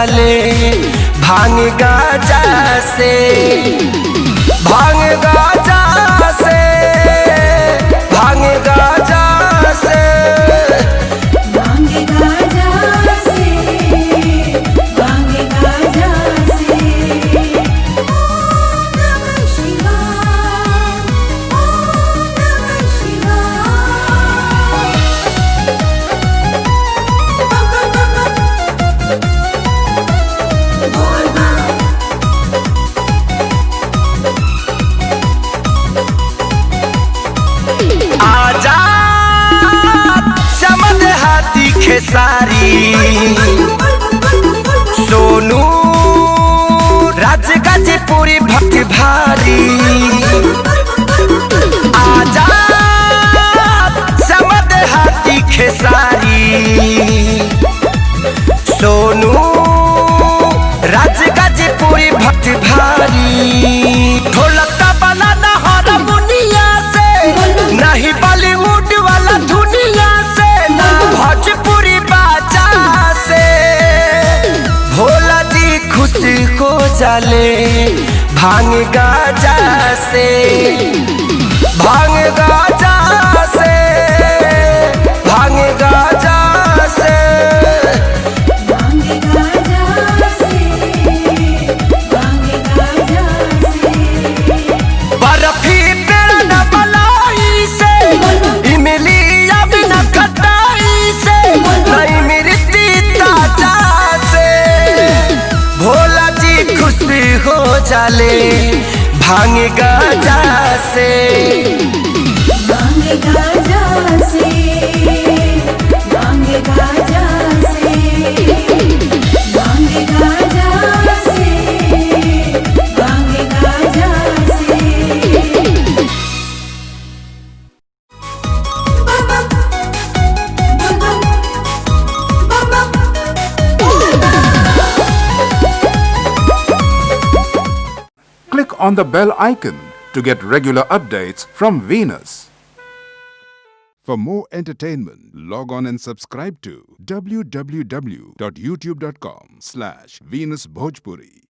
जाले भांग गाजा से, भांग गाजा से, भांग गाजा से, भांग गाजा से, भांग गाजा से। ओम नमः शिवाय, ओम नमः शिवाय। बोल बम। आजा समद हाथी खेसारी, सोनू राज गाजीपुरी भक्त भारी। आजा समद हाथी खेसारी, सोनू राज गाजीपुरी भक्त भारी। ढोलक तबला ना हारमोनिया से, नहीं बॉलीवुड वाला दुनिया से, ना भोजपुरी बाजा से। भोला जी खुश हो जाले भांग गाजा से, भांग गाजा से, भांग गाजा से। भांग गाजा से, भांग गाजा से। बर्फी पेड़ न बलाई से, इमली अब न खटाई से, नहीं मिर्ची ताजा से। भोला जी खुश हो जाले भांग गाजा से, भांग गाजा से, भांग गाजा से, भांग गाजा से, भांग गाजा से। बम बम, बम बम, बम बम, बोल बम। Click on the bell icon to get regular updates from Venus. For more entertainment, log on and subscribe to www.youtube.com/VenusBhojpuri.